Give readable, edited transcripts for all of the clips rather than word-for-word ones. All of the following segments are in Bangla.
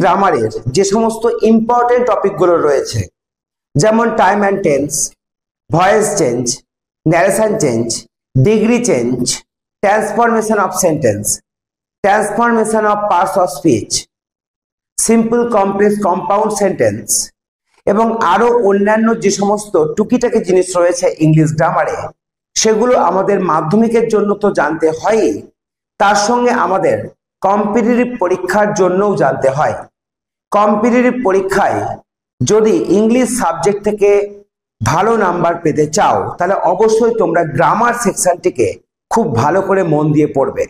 গ্রামারের যে সমস্ত ইম্পর্টেন্ট টপিকগুলো রয়েছে, যেমন time and tense, voice change, narration change, degree change, transformation of sentence, transformation of parts of speech, simple complex compound sentence এবং আরো অন্যান্য যে সমস্ত টুকিটাকি জিনিস রয়েছে ইংলিশ গ্রামারে, সেগুলো আমাদের মাধ্যমিকের জন্য তো জানতে হয়, তার সঙ্গে আমাদের কম্পিটিটিভ পরীক্ষার জন্যও জানতে হয়। কম্পিটিটিভ পরীক্ষায় যদি ইংলিশ সাবজেক্ট থেকে ভালো নাম্বার পেতে চাও, তাহলে অবশ্যই তোমরা গ্রামার সেকশনটিকে খুব ভালো করে মন দিয়ে পড়বে।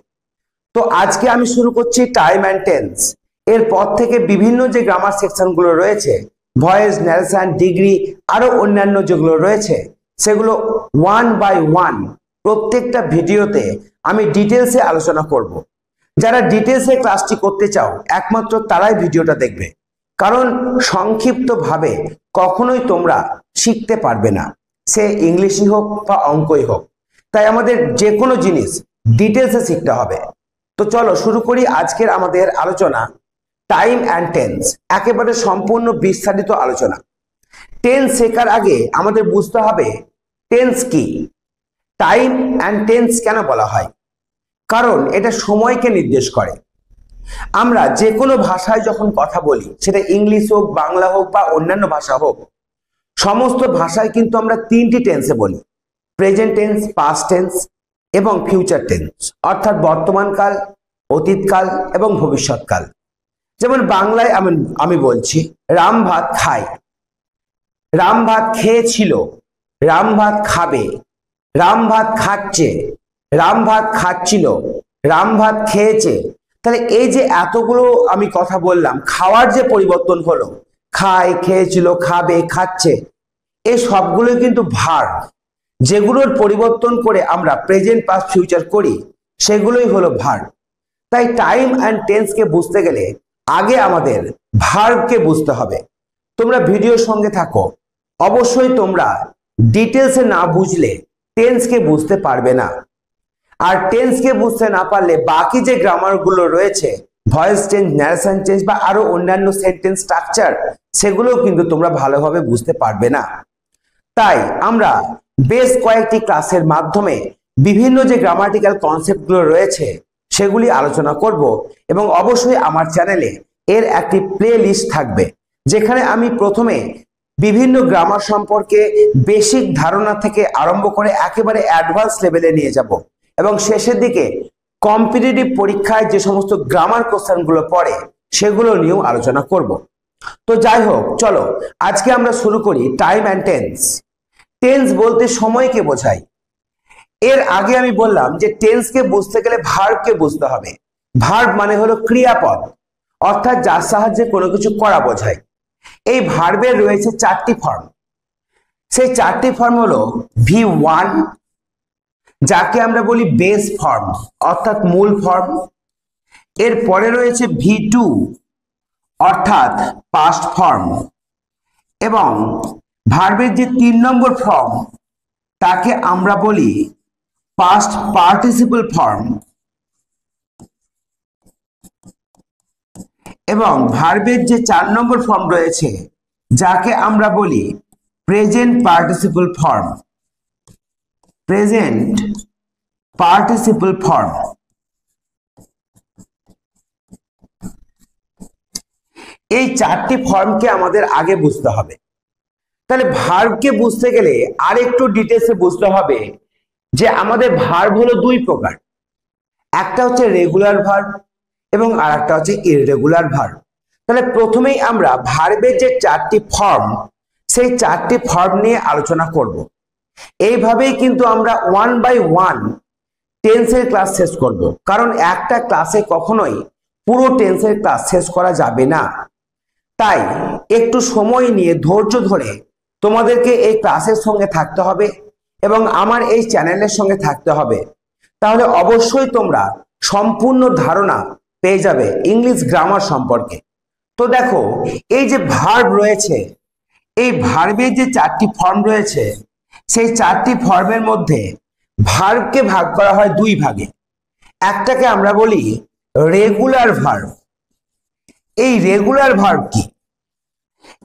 তো আজকে আমি শুরু করছি টাইম অ্যান্ড টেন্স। এরপর থেকে বিভিন্ন যে গ্রামার সেকশনগুলো রয়েছে, ভয়েস, ন্যারেশন, ডিগ্রি, আরো অন্যান্য যেগুলো রয়েছে, সেগুলো ওয়ান বাই ওয়ান প্রত্যেকটা ভিডিওতে আমি ডিটেলসে আলোচনা করব। যারা ডিটেলসে ক্লাসটি করতে চাও একমাত্র তারাই ভিডিওটা দেখবে, কারণ সংক্ষিপ্তভাবে কখনোই তোমরা শিখতে পারবে না, সে ইংলিশই হোক বা অঙ্কই হোক। তাই আমাদের যে কোনো জিনিস ডিটেলসে শিখতে হবে। তো চলো শুরু করি আজকের আমাদের আলোচনা, টাইম অ্যান্ড টেন্স, একেবারে সম্পূর্ণ বিস্তারিত আলোচনা। টেন্স শেখার আগে আমাদের বুঝতে হবে টেন্স কি, টাইম অ্যান্ড টেন্স কেন বলা হয়, কারণ এটা সময়কে নির্দেশ করে। আমরা যে কোনো ভাষায় যখন কথা বলি, সেটা ইংলিশ হোক, বাংলা হোক বা অন্যান্য ভাষা হোক, সমস্ত ভাষায় কিন্তু আমরা তিনটি টেন্সে বলি, প্রেজেন্ট টেন্স, পাস্ট টেন্স এবং ফিউচার টেন্স, অর্থাৎ বর্তমানকাল, অতীতকাল এবং ভবিষ্যৎকাল। যেমন বাংলায় আমি বলছি রাম ভাত খায়, রাম ভাত খেয়েছিল, রাম ভাত খাবে, রাম ভাত খাচ্ছে, রাম ভাত খাচ্ছিল, রাম ভাত খেয়েছে। তাহলে এই যে এতগুলো আমি কথা বললাম, খাওয়ার যে পরিবর্তন হলো, খায়, খেয়েছিল, খাবে, খাচ্ছে, এই সবগুলোই কিন্তু ভার্ব, যেগুলোর পরিবর্তন করে আমরা প্রেজেন্ট, পাস্ট, ফিউচার করি, সেগুলোই হলো ভার্ব। তাই টাইম অ্যান্ড টেন্সকে বুঝতে গেলে আগে আমাদের ভার্বকে বুঝতে হবে। তোমরা ভিডিওর সঙ্গে থাকো, অবশ্যই তোমরা ডিটেলসে না বুঝলে টেন্সকে বুঝতে পারবে না। আর টেন্সকে বুঝতে না পারলে বাকি যে গ্রামারগুলো রয়েছে, ভয়েস চেঞ্জ, ন্যারেশন চেঞ্জ বা আরো অন্যান্য সেন্টেন্স স্ট্রাকচার, সেগুলোও কিন্তু তোমরা ভালোভাবে বুঝতে পারবে না। তাই আমরা বেশ কয়েকটি ক্লাসের মাধ্যমে বিভিন্ন যে গ্রামাটিক্যাল কনসেপ্টগুলো রয়েছে সেগুলি আলোচনা করব, এবং অবশ্যই আমার চ্যানেলে এর একটি প্লে লিস্ট থাকবে, যেখানে আমি প্রথমে বিভিন্ন গ্রামার সম্পর্কে বেসিক ধারণা থেকে আরম্ভ করে একেবারে অ্যাডভান্স লেভেলে নিয়ে যাব, এবং শেষের দিকে কম্পিটিটিভ পরীক্ষায় যে সমস্ত গ্রামার কোশ্চেনগুলো পড়ে সেগুলো নিয়েও আলোচনা করব। তো যাই হোক, চলো আজকে আমরা শুরু করি টাইম অ্যান্ড টেন্স। টেন্স বলতে সময়কে বোঝায়। এর আগে আমি বললাম যে টেন্সকে বুঝতে গেলে ভার্বকে বুঝতে হবে। ভার্ব মানে হলো ক্রিয়াপদ, অর্থাৎ যার সাহায্যে কোনো কিছু করা বোঝায়। এই ভার্বের রয়েছে চারটি ফর্ম। সেই চারটি ফর্ম হলো V1, যাকে আমরা বলি বেস ফর্ম অর্থাৎ মূল ফর্ম। এর পরে রয়েছে V2 অর্থাৎ পাস্ট ফর্ম, এবং ভার্বের যে 3 নম্বর ফর্ম তাকে আমরা বলি পাস্ট পার্টিসিপল ফর্ম, এবং ভার্বের যে 4 নম্বর ফর্ম রয়েছে যাকে আমরা বলি present participle form, present participle form. এই চারটি ফর্মকে আমাদের আগে বুঝতে হবে। তাহলে ভার্বকে বুঝতে গেলে আরেকটু ডিটেলসে বুঝতে হবে যে আমাদের ভার্ব হলো দুই প্রকার, একটা হচ্ছে রেগুলার ভার্ব এবং আরেকটা হচ্ছে ইররেগুলার ভার্ব। তাহলে প্রথমেই আমরা ভার্বের যে চারটি ফর্ম, সেই চারটি ফর্ম নিয়ে আলোচনা করব। এইভাবেই কিন্তু আমরা ওয়ান বাই ওয়ান টেন্সের ক্লাস শেষ করব, কারণ একটা ক্লাসে কখনোই পুরো টেন্সের ক্লাস শেষ করা যাবে না। তাই একটু সময় নিয়ে ধৈর্য ধরে তোমাদেরকে এই ক্লাসের সঙ্গে থাকতে হবে এবং আমার এই চ্যানেলের সঙ্গে থাকতে হবে, তাহলে অবশ্যই তোমরা সম্পূর্ণ ধারণা পেয়ে যাবে ইংলিশ গ্রামার সম্পর্কে। তো দেখো, এই যে ভার্ব রয়েছে, এই ভার্বের যে চারটি ফর্ম রয়েছে, সেই চারটি ফর্মের মধ্যে ভার্বকে ভাগ করা হয় দুই ভাগে। একটাকে আমরা বলি রেগুলার ভার্ব, এই রেগুলার ভার্ব কি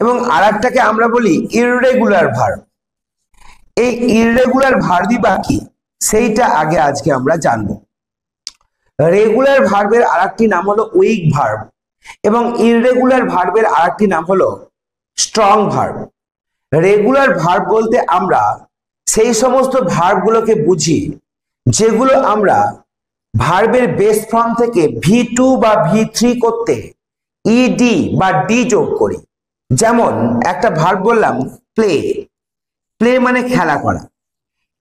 এবং আরেকটাকে আমরা বলি ইররেগুলার ভার্ব। এই ইররেগুলার ভার্বই বা কি সেইটা আগে আজকে আমরা জানবো। রেগুলার ভার্বের আরেকটি নাম হলো উইক ভার্ব এবং ইররেগুলার ভার্বের আরেকটি নাম হলো স্ট্রং ভার্ব। রেগুলার ভার্ব বলতে আমরা সেই সমস্ত ভার্বগুলোকে বুঝি যেগুলো আমরা ভার্বের বেস ফর্ম থেকে V2 বা V3 করতে ইডি বা ডি যোগ করি। যেমন একটা ভার্ব বললাম প্লে, প্লে মানে খেলা করা,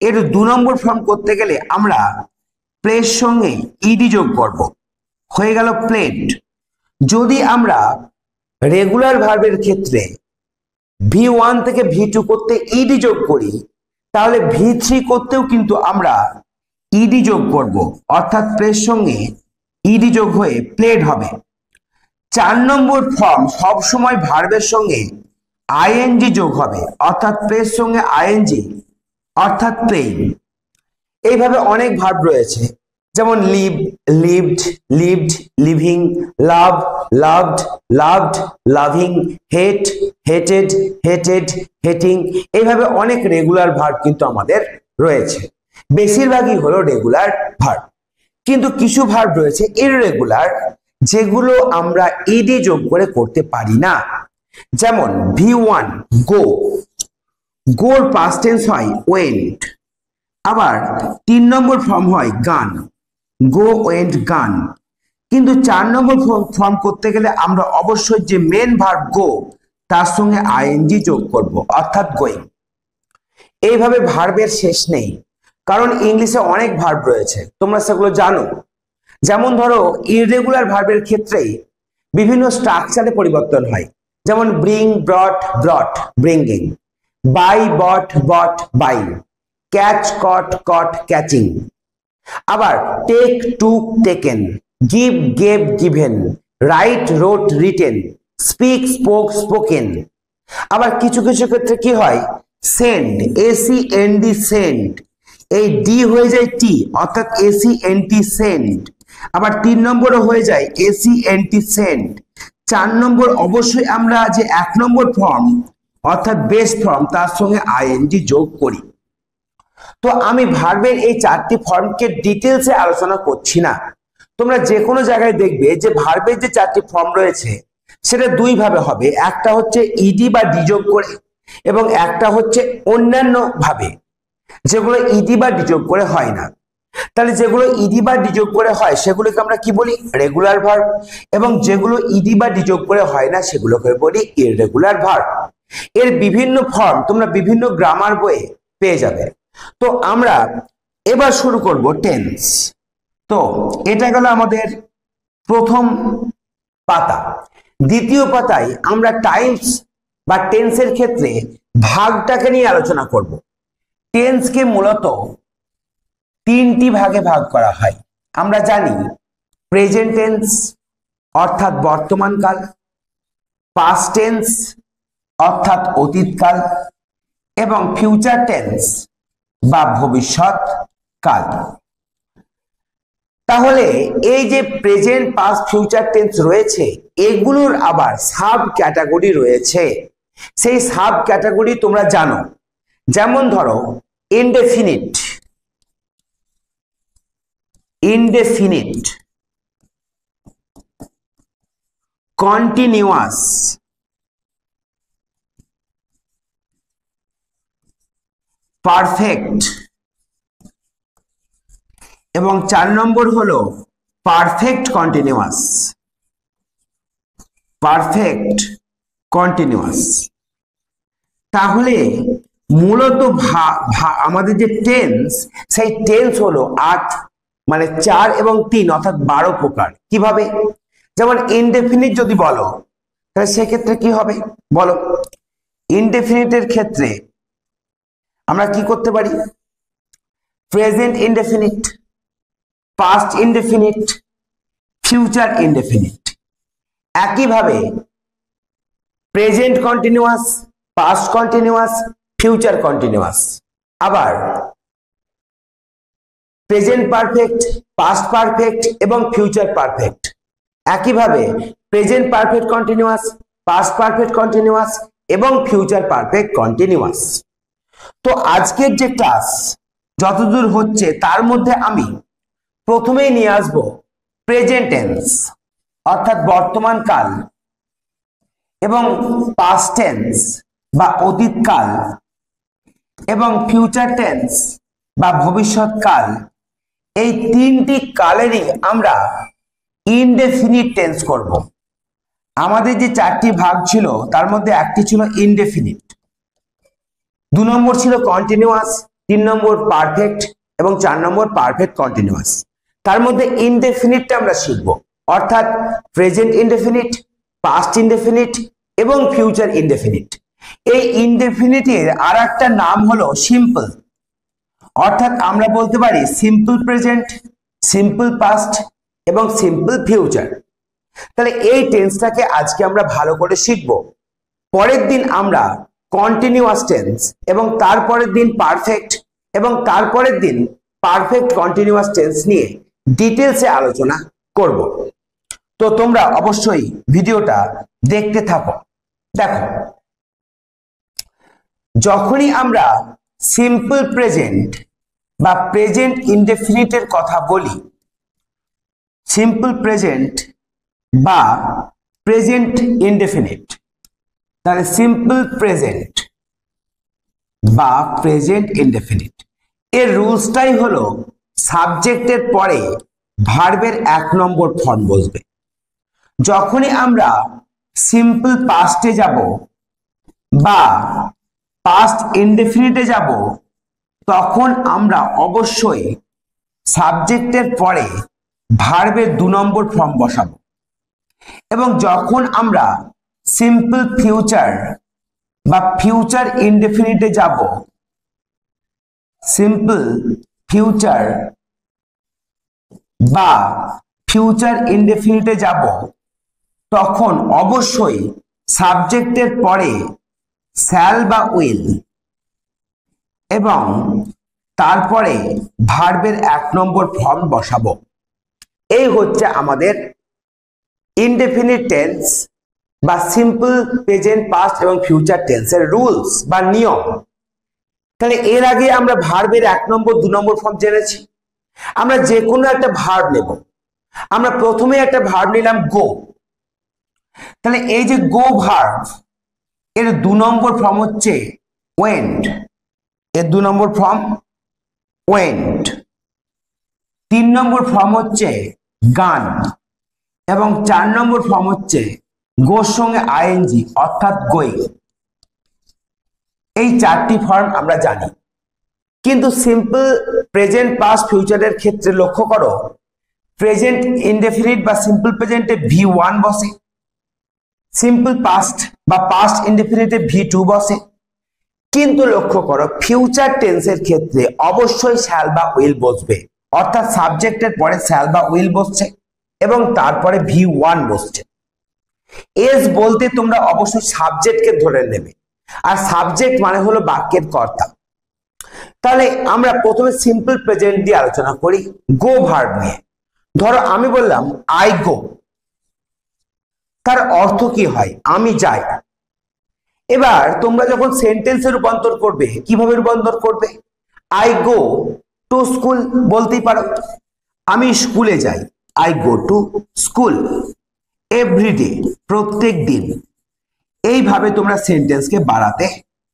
এর 2 নম্বর ফর্ম করতে গেলে আমরা প্লের সঙ্গে ইডি যোগ করব, হয়ে গেল প্লেড। যদি আমরা রেগুলার ভার্বের ক্ষেত্রে V1 থেকে V2 করতে ইডি যোগ করি তাহলে V3 করতেও কিন্তু আমরা ইডি যোগ করব, অর্থাৎ প্লের সঙ্গে ইডি যোগ হয়ে প্লেড হবে। 4 নম্বর ফর্ম সব সময় ভার্বের সঙ্গে আইএনজি যোগ হবে, অর্থাৎ প্লের সঙ্গে আইএনজি, অর্থাৎ প্লেইং। এইভাবে অনেক ভার্ব রয়েছে, যেমন লিভ, লিভড, লিভড, লিভিং, লাভ, লাভড, লাভড, লাভিং, হেট, হেটেড, হেটেড, হেটিং। এইভাবে অনেক রেগুলার ভার্ব কিন্তু আমাদের রয়েছে, বেশিরভাগই হলো রেগুলার ভার্ব। কিন্তু কিছু ভার্ব রয়েছে ইররেগুলার, যেগুলো আমরা ইডি যোগ করে করতে পারি না। যেমন V1 গো, গোর পাস্ট টেন্স হয় ওয়েন্ট। আবার 3 নম্বর ফর্ম হয় গান, গো ওয়েন্ট গান। কিন্তু 4 নম্বর ফর্ম করতে গেলে আমরা অবশ্যই যে মেন ভার্ব গো তার সঙ্গে আইএনজি যোগ করব, অর্থাৎ গোয়িং। এইভাবে ভার্বের শেষ নেই, কারণ ইংলিশে অনেক ভার্ব রয়েছে, তোমরা সেগুলো জানো। যেমন ধরো ইররেগুলার ভার্বের ক্ষেত্রেই বিভিন্ন স্ট্রাকচারে পরিবর্তন হয়, যেমন bring, brought, brought, bringing, buy, bought, bought, buying, catch, caught, caught, catching. আবার take, took, taken, give, gave, given, write, wrote, written, speak, spoke, spoken. আবার কিছু কিছু ক্ষেত্রে কি হয়, সেন্ড, এসিএনডি, সেন্ড, এই ডি হয়ে যায় টি, অর্থাৎ এসিএনটি, সেন্ড। আবার 3 নম্বরও হয়ে যায় এসিএনটি, সেন্ড। 4 নম্বর অবশ্যই আমরা যে 1 নম্বর ফর্ম অর্থাৎ বেস ফর্ম তার সঙ্গে আইএনজি যোগ করি। তো আমি ভার্বের এই 4টি ফর্মকে ডিটেলসে আলোচনা করছি না, তোমরা যে কোনো জায়গায় দেখবে যে ভার্বের যে 4টি ফর্ম রয়েছে সেটা 2 ভাবে হবে, একটা হচ্ছে ইডি বা ডি যোগ করে এবং একটা হচ্ছে অন্যান্য ভাবে যেগুলো ইডি বা ডি যোগ করে হয় না। তাহলে যেগুলো ইডি বা ডি যোগ করে হয় সেগুলোকে আমরা কি বলি, রেগুলার ভার্ব, এবং যেগুলো ইডি বা ডি যোগ করে হয় না সেগুলোকে বলি ইররেগুলার ভার্ব। এর বিভিন্ন ফর্ম তোমরা বিভিন্ন গ্রামার বইয়ে পেয়ে যাবে। তো আমরা এবার শুরু করব টেন্স। তো এটা গেল আমাদের প্রথম পাতা। দ্বিতীয় পাতায় আমরা টাইমস বা টেন্সের ক্ষেত্রে ভাগটাকে নিয়ে আলোচনা করব। টেন্সকে মূলত 3টি ভাগে ভাগ করা হয়। আমরা জানি প্রেজেন্ট টেন্স অর্থাৎ বর্তমান কাল, পাস্ট টেন্স অর্থাৎ অতীতকাল এবং ফিউচার টেন্স বা ভবিষ্যৎ কাল। তাহলে এই যে প্রেজেন্ট, পাস্ট, ফিউচার টেন্স রয়েছে এগুলোর আবার সাব ক্যাটাগরি রয়েছে। সেই সাব ক্যাটাগরি তোমরা জানো, যেমন ধরো ইনডেফিনিট, ইনডেফিনিট, কন্টিনিউয়াস, পারফেক্ট এবং 4 নম্বর হলো পারফেক্ট কন্টিনিউয়াস, পারফেক্ট কন্টিনিউয়াস। তাহলে মূলত আমাদের যে টেন্স সেই টেন্স হলো 8 মানে 4 এবং 3 অর্থাৎ 12 প্রকার। কিভাবে, যেমন ইনডেফিনিট যদি বলো তাহলে সেক্ষেত্রে কি হবে বলো, ইনডেফিনিটের ক্ষেত্রে আমরা কি করতে পারি, present indefinite, past indefinite, future indefinite. একইভাবে present continuous, past continuous, future continuous. আবার প্রেজেন্ট পারফেক্ট, পাস্ট পারফেক্ট এবং ফিউচার পারফেক্ট। একইভাবে present perfect continuous, past perfect continuous এবং ফিউচার পারফেক্ট কন্টিনিউয়াস। তো আজকের যে ক্লাস যতদূর হচ্ছে তার মধ্যে আমি প্রথমেই নিয়ে আসবো প্রেজেন্ট টেন্স অর্থাৎ বর্তমান কাল এবং পাস্ট টেন্স বা অতীতকাল এবং ফিউচার টেন্স বা ভবিষ্যৎকাল, এই তিনটি কালেরই আমরা ইনডেফিনিট টেন্স করব। আমাদের যে চারটি ভাগ ছিল তার মধ্যে একটি ছিল ইনডেফিনিট, 2 নম্বর ছিল কন্টিনিউয়াস, 3 নম্বর পারফেক্ট এবং 4 নম্বর পারফেক্ট কন্টিনিউয়াস। তার মধ্যে ইনডেফিনিটটা আমরা শিখব, অর্থাৎ প্রেজেন্ট ইনডেফিনিট, পাস্ট ইনডেফিনিট এবং ফিউচার ইনডেফিনিট। এই ইনডেফিনিটের আর একটা নাম হলো সিম্পল, অর্থাৎ আমরা বলতে পারি সিম্পল প্রেজেন্ট, সিম্পল পাস্ট এবং সিম্পল ফিউচার। তাহলে এই টেন্সটাকে আজকে আমরা ভালো করে শিখব। পরের দিন আমরা কন্টিনিউয়াস টেন্স এবং তারপরের দিন পারফেক্ট এবং তারপরের দিন পারফেক্ট কন্টিনিউয়াস টেন্স নিয়ে ডিটেলসে আলোচনা করব। তো তোমরা অবশ্যই ভিডিওটা দেখতে থাকো। দেখো, যখনই আমরা সিম্পল প্রেজেন্ট বা প্রেজেন্ট ইনডেফিনিটের কথা বলি, সিম্পল প্রেজেন্ট বা প্রেজেন্ট ইনডেফিনিট, তাহলে সিম্পল প্রেজেন্ট বা প্রেজেন্ট ইনডেফিনিট এর রুলসটাই হলো সাবজেক্টের পরে ভার্বের 1 নম্বর ফর্ম বসবে। যখনই আমরা সিম্পল পাস্টে যাব বা পাস্ট ইনডেফিনিটে যাব তখন আমরা অবশ্যই সাবজেক্টের পরে ভার্বের 2 নম্বর ফর্ম বসাবো। এবং যখন আমরা সিম্পল ফিউচার বা ফিউচার ইনডেফিনিটে যাব, সিম্পল ফিউচার বা ফিউচার ইনডেফিনিটে যাব তখন অবশ্যই সাবজেক্টের পরে শ্যাল বা উইল এবং তারপরে ভার্বের 1 নম্বর ফর্ম বসাবো। এই হচ্ছে আমাদের ইনডেফিনিট টেন্স বা সিম্পল প্রেজেন্ট পাস্ট এবং ফিউচার টেন্সের রুলস বা নিয়ম। তাহলে এর আগে আমরা ভার্বের 1 নম্বর 2 নম্বর ফর্ম জেনেছি। আমরা যে কোনো একটা ভার্ব নেব। আমরা প্রথমে একটা ভার্ব নিলাম গো। তাহলে এই যে গো ভার্ব এর 2 নম্বর ফর্ম হচ্ছে ওয়েন্ট, এর 2 নম্বর ফর্ম ওয়েন্ট। 3 নম্বর ফর্ম হচ্ছে গান এবং 4 নম্বর ফর্ম হচ্ছে গোর সঙ্গে আইএনজি অর্থাৎ গোয়িং। এই 4টি ফর্ম আমরা জানি, কিন্তু সিম্পল প্রেজেন্ট পাস্ট ফিউচারের ক্ষেত্রে লক্ষ্য করো, প্রেজেন্ট ইনডেফিনিট বা সিম্পল প্রেজেন্টে V1 বসে, সিম্পল পাস্ট বা পাস্ট ইনডেফিনিটে V2 বসে। কিন্তু লক্ষ্য করো ফিউচার টেন্সের ক্ষেত্রে অবশ্যই শ্যাল বা উইল বসবে, অর্থাৎ সাবজেক্টের পরে শ্যাল বা উইল বসছে এবং তারপরে V1 বসছে। এস বলতে তোমরা অবশ্যই সাবজেক্টকে ধরে নেবে, আর সাবজেক্ট মানে হলো বাক্যের কর্তা। তাহলে আমরা প্রথমে সিম্পল প্রেজেন্ট দিয়ে আলোচনা করি গো ভার্ব নিয়ে। ধরো আমি বললাম আই গো, তার অর্থ কি হয়? আমি যাই। এবার তোমরা যখন সেন্টেন্সে রূপান্তর করবে, কিভাবে রূপান্তর করবে? আই গো টু স্কুল বলতেই পারো, আমি স্কুলে যাই। I go to school everyday, প্রত্যেক দিন। এইভাবে তোমরা সেন্টেন্সকে বাড়াতে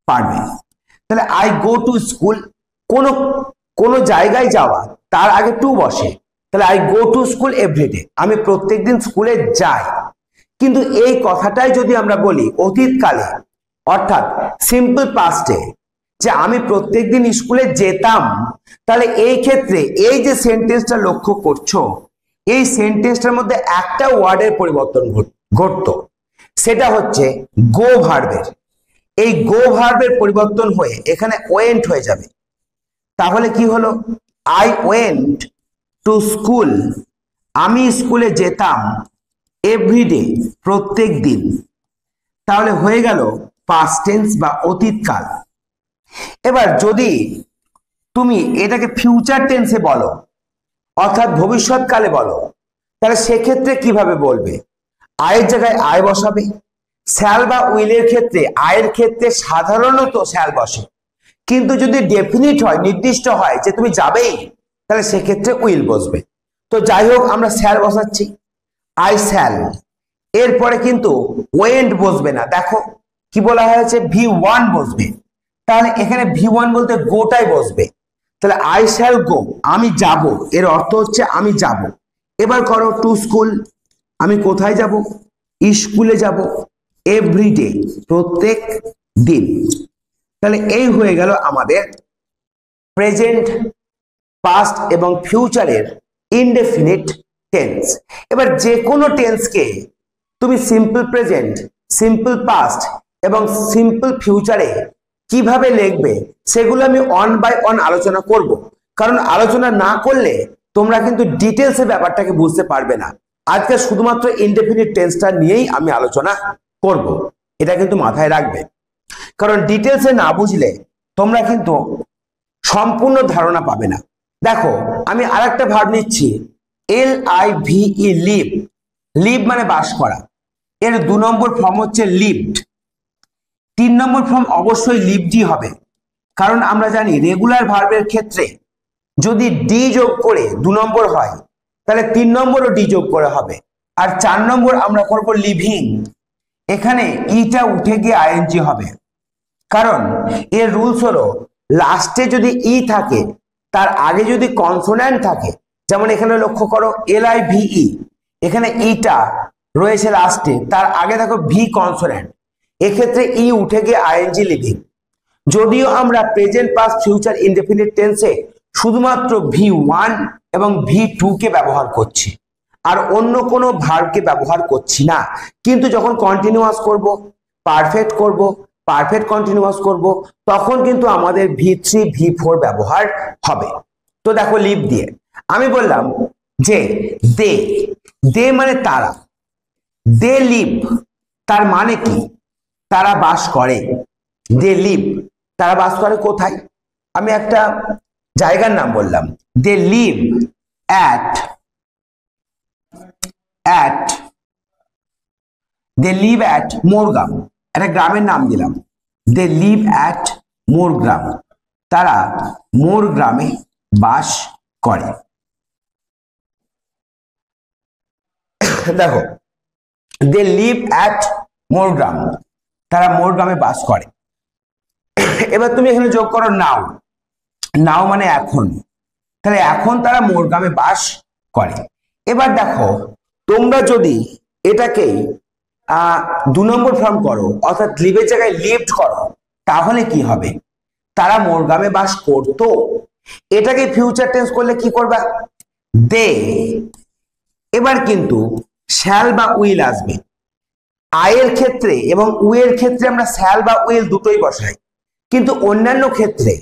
পারবে। তাহলে আই গো টু স্কুল, কোনো জায়গায় যাওয়া তার আগে টু বসে, তাহলে I go to school everyday, আমি প্রত্যেকদিন স্কুলে যাই। কিন্তু এই কথাটাই যদি আমরা বলি অতীতকালে অর্থাৎ সিম্পল পাস্টে যে আমি প্রত্যেকদিন স্কুলে যেতাম, তাহলে এই ক্ষেত্রে এই যে সেন্টেন্সটা লক্ষ্য করছো, এই সেন্টেন্সটার মধ্যে একটা ওয়ার্ডের পরিবর্তন ঘটতো, সেটা হচ্ছে গো ভার্বের। এই গো ভার্বের পরিবর্তন হয়ে এখানে ওয়েন্ট হয়ে যাবে। তাহলে কি হলো? আই ওয়েন্ট টু স্কুল, আমি স্কুলে যেতাম এভরিডে, প্রত্যেক দিন। তাহলে হয়ে গেল পাস্ট টেন্স বা অতীতকাল। এবার যদি তুমি এটাকে ফিউচার টেন্সে বলো অর্থাৎ ভবিষ্যৎকালে বলো, তাহলে সেক্ষেত্রে কিভাবে বলবে? আয়ের জায়গায় আয় বসাবে। শ্যাল বা উইলের ক্ষেত্রে আয়ের ক্ষেত্রে সাধারণত শ্যাল বসে, কিন্তু যদি ডেফিনিট হয়, নির্দিষ্ট হয় যে তুমি যাবেই, তাহলে সেক্ষেত্রে উইল বসবে। তো যাই হোক, আমরা শ্যাল বসাচ্ছি, আই শ্যাল। এরপরে কিন্তু ওয়েন্ট বসবে না, দেখো কি বলা হয়েছে, V1 বসবে। তাহলে এখানে V1 বলতে গোটাই বসবে। তাহলে আই শ্যাল গো, আমি যাব, এর অর্থ হচ্ছে আমি যাব। এবার করো টু স্কুল, আমি কোথায় যাব? স্কুলে যাব। এভরিডে, প্রত্যেক দিন। তাহলে এই হয়ে গেল আমাদের প্রেজেন্ট, পাস্ট এবং ফিউচারের ইনডেফিনিট টেন্স। এবার যে কোনো টেন্সকে তুমি সিম্পল প্রেজেন্ট, সিম্পল পাস্ট এবং সিম্পল ফিউচারে কিভাবে লিখবে সেগুলো আমি অন বাই অন আলোচনা করব, কারণ আলোচনা না করলে তোমরা কিন্তু ডিটেলসে ব্যাপারটাকে বুঝতে পারবে না। আজকে শুধুমাত্র ইনডেফিনিট টেন্সটা নিয়েই আমি আলোচনা করব, এটা কিন্তু মাথায় রাখবে, কারণ ডিটেলসে না বুঝলে তোমরা কিন্তু সম্পূর্ণ ধারণা পাবে না। দেখো আমি আরেকটা ভার্ব নিচ্ছি, LIVE, লিভ। লিভ মানে বাস করা। এর 2 নম্বর ফর্ম হচ্ছে লিভড। 3 নম্বর ফর্ম অবশ্যই লিভডই হবে, কারণ আমরা জানি রেগুলার ভার্বের ক্ষেত্রে যদি ডি যোগ করে 2 নম্বর হয়, তাহলে 3 নম্বরও ডি যোগ করে হবে। আর 4 নম্বর আমরা করব লিভিং, এখানে ইটা উঠে গিয়ে আইএনজি হবে, কারণ এর রুলস হলো লাস্টে যদি ই থাকে, তার আগে যদি কনসোন্যান্ট থাকে, যেমন এখানে লক্ষ্য করো LIVE, এখানে ইটা রয়েছে লাস্টে, তার আগে দেখো ভি কনসোন্যান্ট, এক্ষেত্রে ই উঠে গিয়ে আইএনজি লিভিং। যদিও আমরা প্রেজেন্ট, পাস্ট, ফিউচার ইনডেফিনিট টেন্সে শুধুমাত্র V1 এবং V2 কে ব্যবহার করছি, আর অন্য কোনো ভার্বকে ব্যবহার করছি না, কিন্তু যখন কন্টিনিউয়াস করব, পারফেক্ট করব, পারফেক্ট কন্টিনিউয়াস করব, তখন কিন্তু আমাদের V3, V4 ব্যবহার হবে। তো দেখো লিভ দিয়ে আমি বললাম যে দে, দে মানে তারা, দে লিভ, তার মানে কি? তারা বাস করে। দে লিভ, তারা বাস করে কোথায়? আমি একটা জায়গার নাম বললাম, they live at, they live at Morgram, একটা গ্রামের নাম দিলাম, দে লিভ অ্যাট মোরগ্রাম, তারা মোর গ্রামে বাস করে। দেখো দে লিভ অ্যাট মোরগ্রাম, তারা মোর গ্রামে বাস করে। এবার তুমি এখানে যোগ করো নাও, নাও মানে এখন, তাহলে এখন তারা মোর গ্রামে বাস করে। এবার দেখো তোমরা যদি এটাকে 2 নম্বর ফর্ম করো, অর্থাৎ লিভের জায়গায় লিভড করো, তাহলে কি হবে? তারা মোর গ্রামে বাস করতো। এটাকে ফিউচার টেন্স করলে কি করবা? দে। এবার কিন্তু শ্যাল বা উইল আসবে। আয়ের ক্ষেত্রে এবং উইয়ের ক্ষেত্রে আমরা শ্যাল বা উইল দুটোই বসাই, কিন্তু অন্যান্য ক্ষেত্রে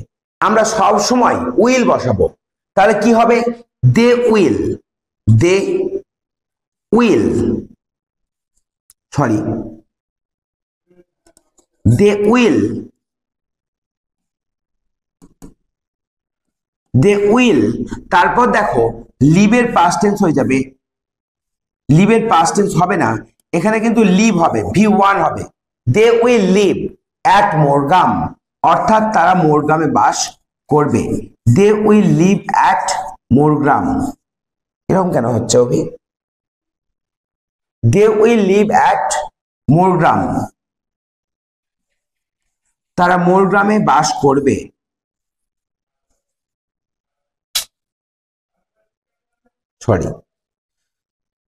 আমরা সব সময় উইল বসাবো। তাহলে কি হবে? They will, they will, sorry, they will, they will. তারপর দেখো লিভের পাস্ট টেন্স হয়ে যাবে, লিভের পাস্ট টেন্স হবে না, এখানে কিন্তু লিভ হবে, V1 হবে। They will live at Morgram, অর্থাৎ তারা মোরগ্রামে বাস করবে। They will live at Morgram, এরকম কেন হচ্ছে Abhi? They will live at Morgram, তারা মোরগ্রামে বাস করবে। Sorry,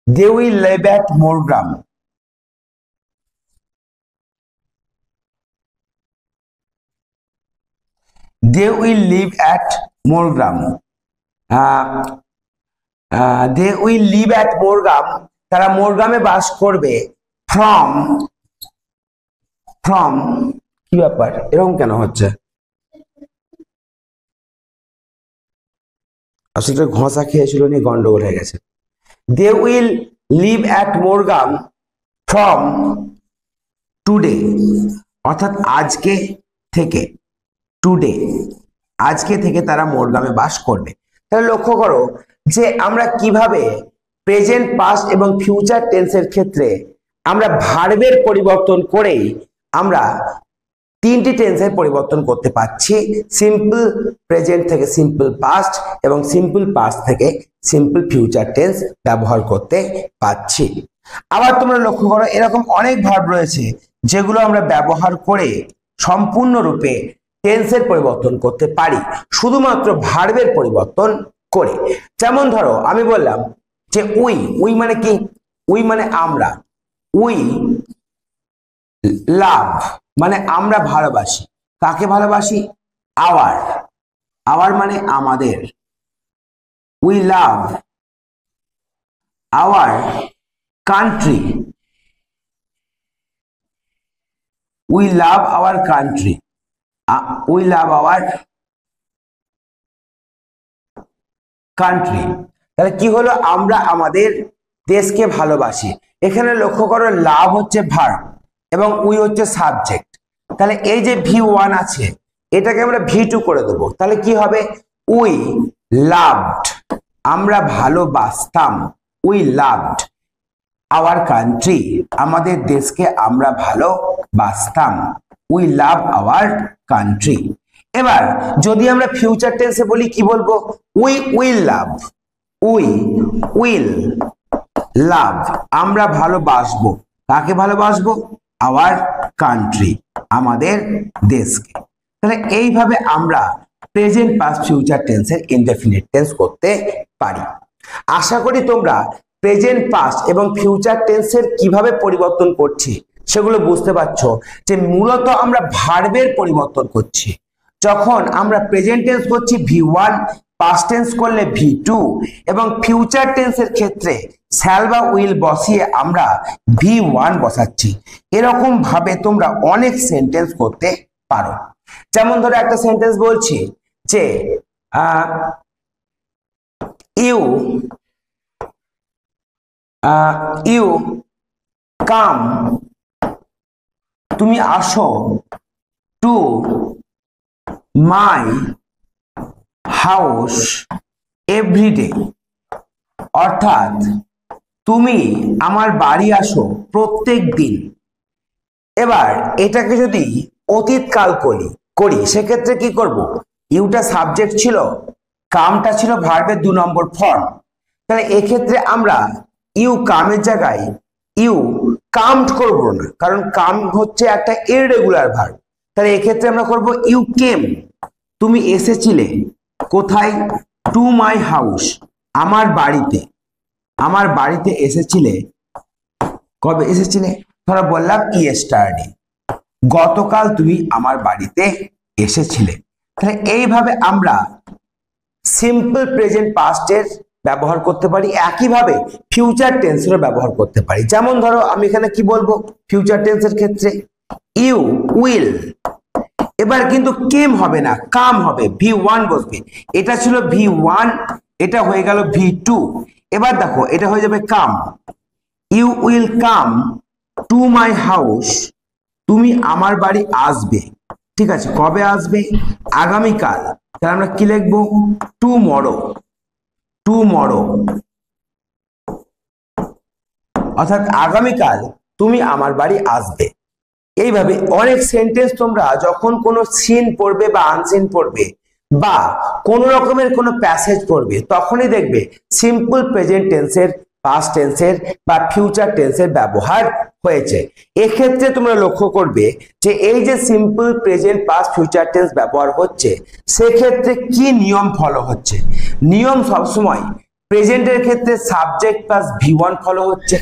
they will live at Morgram, they will live at Morgram, they will live at Morgram, তারা মোরগ্রামে বাস করবে। from, from কি ব্যাপার, এরকম কেন হচ্ছে? আসলে ঘষা খেয়েছিল নিয়ে গন্ডগোল হয়ে গেছে। They will live at Morgram from today, অর্থাৎ আজকে থেকে, টুডে, আজকে থেকে তারা মোরগ্রামে বাস করবে। তাহলে লক্ষ্য করো যে আমরা কিভাবে প্রেজেন্ট পাস্ট এবং ফিউচার টেন্সের ক্ষেত্রে আমরা ভার্বের পরিবর্তন করেই আমরা তিনটি টেন্সের পরিবর্তন করতে পারছি, সিম্পল প্রেজেন্ট থেকে সিম্পল পাস্ট এবং সিম্পল পাস্ট থেকে সিম্পল ফিউচার টেন্স ব্যবহার করতে পারছি। আবার তোমরা লক্ষ্য করো, এরকম অনেক ভার্ব রয়েছে যেগুলো আমরা ব্যবহার করে সম্পূর্ণরূপে টেন্সের পরিবর্তন করতে পারি শুধুমাত্র ভার্বের পরিবর্তন করে। যেমন ধরো আমি বললাম যে উই মানে কি? উই মানে আমরা। উই লাভ মানে আমরা ভালোবাসি। কাকে ভালোবাসি? আওয়ার মানে আমাদের। We love our country. We love our country. We love our country. তাহলে কি হলো? আমরা আমাদের দেশকে ভালোবাসি। এখানে লক্ষ্য করো, লাভ হচ্ছে ভার্ব এবং উই হচ্ছে সাবজেক্ট। তাহলে এই যে V1 আছে এটাকে আমরা V2 করে দেবো। তাহলে কি হবে? উই লাভড আমরা ভালোবাসতাম। উই লাভড আওয়ার কান্ট্রি আমাদের দেশকে আমরা ভালোবাসতাম। We love our country. এবার যদি আমরা ফিউচার টেন্সে বলি কি বলবো? We will love. We will love আমরা ভালোবাসবো। কাকে ভালোবাসবো? আওয়ার কান্ট্রি আমাদের দেশকে। তাহলে এইভাবে আমরা প্রেজেন্ট পাস্ট ফিউচার টেন্সের ইনডেফিনিট টেন্স করতে পারি। আশা করি তোমরা প্রেজেন্ট পাস্ট এবং ফিউচার টেন্সের কিভাবে পরিবর্তন করছি সেগুলো বুঝতে পারছো, যে মূলত আমরা ভার্বের পরিবর্তন করছি। যখন আমরা প্রেজেন্ট টেন্স করছি V1, পাস্ট টেন্স করলে V2 এবং ফিউচার টেন্সের ক্ষেত্রে শ্যাল বা উইল বসিয়ে আমরা V1 বসাচ্ছি। এরকম ভাবে তোমরা অনেক সেন্টেন্স করতে পারো। যেমন ধরো একটা সেন্টেন্স বলছি যে ইউ কাম তুমি আসো টু মাই হাউস এভরিডে। অর্থাৎ তুমি আমার বাড়ি আসো প্রত্যেক দিন। এবার এটাকে যদি অতীতকাল করি সেক্ষেত্রে কি করব? ইউটা সাবজেক্ট ছিল, কামটা ছিল ভার্বের 2 নম্বর ফর্ম। তাহলে এক্ষেত্রে আমরা ইউ কামের জায়গায় ইউ কামড করব না, কারণ কাম হচ্ছে একটা ইররেগুলার ভার্ব। তাহলে এক্ষেত্রে আমরা করব ইউ কেম তুমি এসেছিলে। কোথায়? টু মাই হাউস আমার বাড়িতে। আমার বাড়িতে এসেছিলে। কবে এসেছিলে? ধরো বললাম ইয়েস্টারডে গতকাল তুমি আমার বাড়িতে এসেছিলে। তাহলে এইভাবে আমরা সিম্পল প্রেজেন্ট পাস্টের ব্যবহার করতে পারি, একইভাবে ফিউচার টেন্সেরও ব্যবহার করতে পারি। যেমন ধরো আমি এখানে কি বলবো ফিউচার টেন্সের ক্ষেত্রে? You will. এবার কিন্তু কেম হবে না, কাম হবে, V1 বসবে। এটা ছিল V1, এটা হয়ে গেল V2। এবার দেখো এটা হয়ে যাবে come. You will come to my house তুমি আমার বাড়ি আসবে। ঠিক আছে, কবে আসবে? আগামীকাল। তাহলে আমরা কি লিখবো? টুমরো। টুমরো অর্থাৎ আগামীকাল তুমি আমার বাড়ি আসবে। এইভাবে অনেক সেন্টেন্স তোমরা যখন কোনো সিন পড়বে বা আনসিন পড়বে বা কোন রকমের কোনো প্যাসেজ পড়বে তখনই দেখবে সিম্পল প্রেজেন্ট টেন্সের, পাস্ট টেন্সের বা ফিউচার টেন্সের ব্যবহার হয়েছে। এক্ষেত্রে তোমরা লক্ষ্য করবে যে এই যে simple present past future tense ব্যবহার হচ্ছে সেক্ষেত্রে কি নিয়ম ফলো হচ্ছে। নিয়ম সবসময় প্রেজেন্টের ক্ষেত্রে সাবজেক্ট প্লাস V1 ফলো হচ্ছে,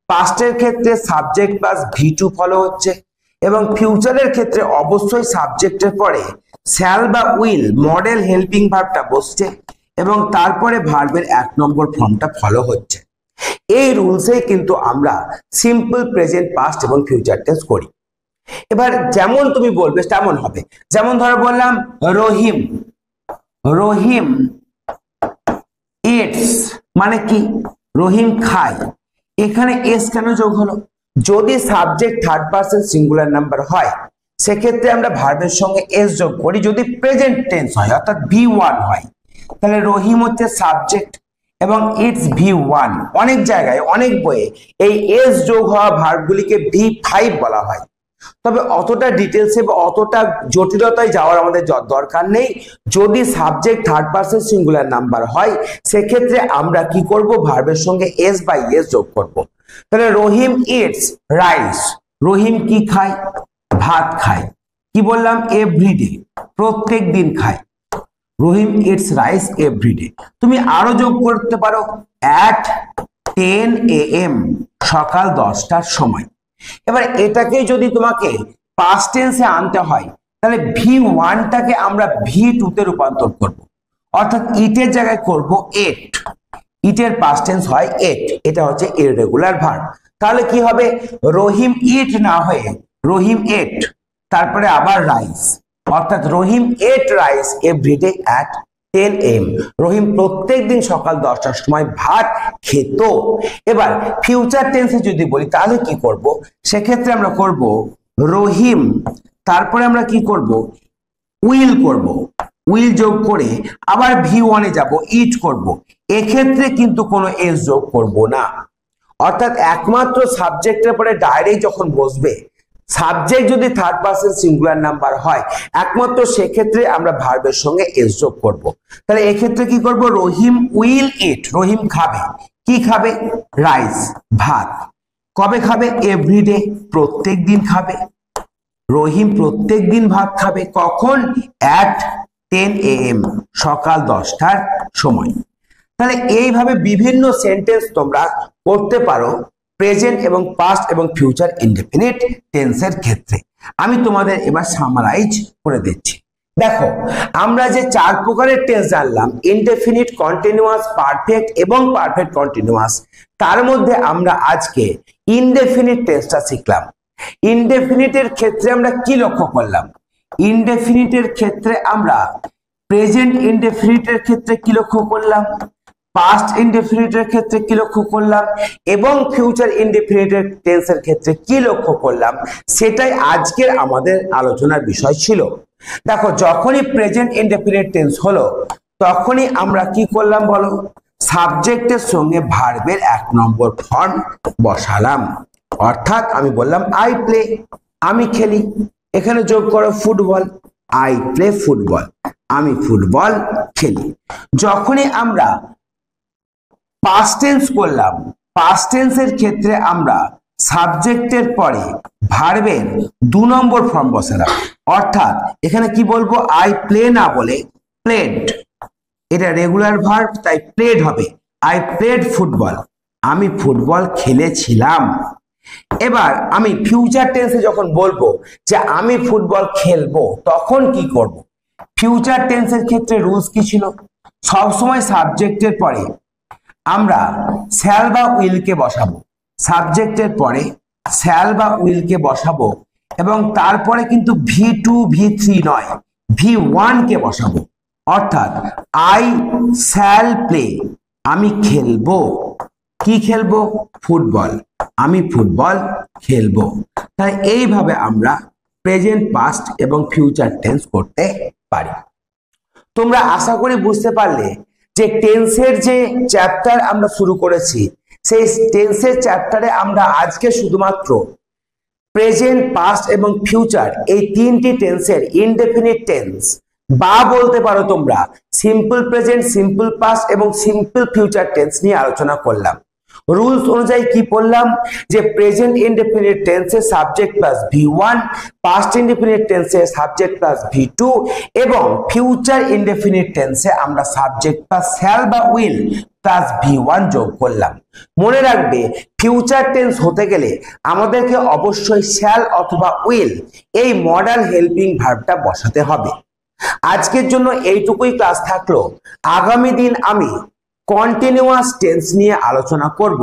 পাস্টের ক্ষেত্রে সাবজেক্ট প্লাস V2 ফলো হচ্ছে এবং ফিউচারের ক্ষেত্রে অবশ্যই সাবজেক্টের পরে শ্যাল বা উইল মডেল হেল্পিং ভার্বটা বসছে এবং তারপরে ভার্বের 1 নম্বর ফর্মটা ফলো হচ্ছে। এই রুলসেই কিন্তু আমরা সিম্পল প্রেজেন্ট পাস্ট এবং ফিউচার টেন্স করি। এবার যেমন তুমি বলবে তেমন হবে। যেমন ধরো বললাম রহিম, রহিম ইটস মানে কি? রহিম খায়। এখানে এস কেন যোগ হলো? যদি subject third person singular number হয় সেক্ষেত্রে আমরা ভার্বের সঙ্গে এস যোগ করি। যদি প্রেজেন্ট টেন্স হয় অর্থাৎ V1 হয় তাহলে রহিম হচ্ছে সাবজেক্ট এবং ইটস V1। অনেক জায়গায় অনেক বইয়ে এই এস যোগ হওয়া ভার্বগুলিকে V5 বলা হয়। তবে অতটা ডিটেলসে বা অতটা জটিলতায় যাওয়ার আমাদের দরকার নেই। যদি subject third person singular number হয় সেক্ষেত্রে আমরা কি করব, ভার্বের সঙ্গে এস বাই এস যোগ করব। তাহলে রহিম ইটস রাইস। রহিম কি খায়? ভাত খায়। কি বললাম? এভরিডে, প্রত্যেক দিন খায়। রহিম ইটস রাইস এভরিডে। তুমি আরো যোগ করতে পারো at 10 AM, সকাল 10টার সময়। এবার এটাকে যদি তোমাকে পাস্ট টেন্সে আনতে হয় তাহলে V1টাকে আমরা V2 তে রূপান্তর করব, অর্থাৎ ইটের জায়গায় করব এট। ইটের পাস্ট টেন্স হয় এট, এটা হচ্ছে ইররেগুলার ভার্ব। তাহলে কি হবে? রহিম ইট না হয়ে রহিম এট, তারপরে আবার রাইস, অর্থাৎ Rahim ate rice everyday at 10 AM। Rahim প্রত্যেক দিন সকাল 10টার সময় ভাত খেত। এবার ফিউচার টেন্সে যদি বলি তাহলে কি করব, সেক্ষেত্রে আমরা করব রহিম, তারপরে আমরা কি করব, উইল করব। উইল যোগ করে আবার V1-এ যাব, ইট করব। এক্ষেত্রে কিন্তু কোনো এস যোগ করব না, অর্থাৎ একমাত্র সাবজেক্টের পরে ডাইরেক্ট যখন বসবে, সাবজেক্ট যদি থার্ড পারসন সিঙ্গুলার নাম্বার হয় একমাত্র সেক্ষেত্রে আমরা ভার্বের সঙ্গে এস যোগ করব। তাহলে এক্ষেত্রে কি করব, রহিম উইল ইট, রহিম খাবে। কি খাবে? রাইস, ভাত। কবে খাবে? এভরিডে, প্রত্যেক দিন খাবে। রহিম প্রত্যেক দিন ভাত খাবে। কখন? at 10 AM, সকাল 10টার সময়। তাহলে এইভাবে বিভিন্ন সেন্টেন্স তোমরা করতে পারো প্রেজেন্ট এবং পাস্ট এবং ফিউচার ইনডেফিনিট টেন্সের ক্ষেত্রে। আমি তোমাদের এবার সামারাইজ করে দিচ্ছি। দেখো, আমরা যে 4 প্রকারের টেন্স জানলাম, ইনডেফিনিট, কন্টিনিউয়াস, পারফেক্ট এবং পারফেক্ট কন্টিনিউয়াস, তার মধ্যে আমরা আজকে ইনডেফিনিট টেন্সটা শিখলাম। ইনডেফিনিটের ক্ষেত্রে আমরা কি লক্ষ্য করলাম? ইনডেফিনিটের ক্ষেত্রে আমরা প্রেজেন্ট ইনডেফিনিটের ক্ষেত্রে কি লক্ষ্য করলাম, পাস্ট ইনডেফিনিটের ক্ষেত্রে কি লক্ষ্য করলাম এবং ফিউচার ইনডেফিনিটের টেন্সের ক্ষেত্রে কি লক্ষ্য করলাম, সেটাই আজকের আমাদের আলোচনার বিষয় ছিল। দেখো, যখনই প্রেজেন্ট ইনডেফিনিট টেন্স হলো তখনই আমরা কি করলাম বলো, সাবজেক্টের সঙ্গে ভার্বের 1 নম্বর ফর্ম বসালাম। অর্থাৎ আমি বললাম আই প্লে, আমি খেলি। এখানে যোগ করো ফুটবল, আই প্লে ফুটবল, আমি ফুটবল খেলি। যখনই আমরা পাস্ট টেন্স করলাম, পাস্ট টেন্সের ক্ষেত্রে আমরা সাবজেক্টের পরে ভার্বের 2 নম্বর ফর্ম বসালাম। অর্থাৎ এখানে কি বলবো, আই প্লে না বলে প্লেড। এটা রেগুলার ভার্ব, তাই প্লেড হবে। আই প্লেড ফুটবল, আমি ফুটবল খেলেছিলাম। এবার আমি ফিউচার টেন্সে যখন বলবো যে আমি ফুটবল খেলবো, তখন কি করব? ফিউচার টেন্সের ক্ষেত্রে রুলস কি ছিল? সবসময় সাবজেক্টের পরে আমরা শ্যাল বা উইলকে বসাবো। সাবজেক্টের পরে শ্যাল বা উইলকে বসাবো এবং তারপরে কিন্তু V2 V3 নয়, V1 কে বসাবো। অর্থাৎ আই শ্যাল প্লে, আমি খেলবো। কি খেলবো? ফুটবল, আমি ফুটবল খেলবো। তাই এইভাবে আমরা প্রেজেন্ট, পাস্ট এবং ফিউচার টেন্স করতে পারি। তোমরা আশা করি বুঝতে পারলে যে টেন্সের যে চ্যাপ্টার আমরা শুরু করেছি, সেই টেন্সের চ্যাপ্টারে আমরা আজকে শুধুমাত্র প্রেজেন্ট, পাস্ট এবং ফিউচার এই 3টি টেন্সের ইনডেফিনিট টেন্স বা বলতে পারো তোমরা সিম্পল প্রেজেন্ট, সিম্পল পাস্ট এবং সিম্পল ফিউচার টেন্স নিয়ে আলোচনা করলাম। রুলস অনুযায়ী কি পড়লাম, যে প্রেজেন্ট ইনডেফিনিট টেন্সে subject plus V1, past indefinite টেন্সে সাবজেক্ট প্লাস V2 এবং ফিউচার ইনডেফিনিট টেন্সে আমরা সাবজেক্ট প্লাস শ্যাল বা উইল প্লাস V1 যোগ করলাম। মনে রাখবে, ফিউচার টেন্স হতে গেলে আমাদেরকে অবশ্যই শ্যাল অথবা উইল এই মডাল হেল্পিং ভার্বটা বসাতে হবে। আজকের জন্য এইটুকুই ক্লাস থাকলো। আগামী দিন আমি কন্টিনিউয়াস টেন্স নিয়ে আলোচনা করব।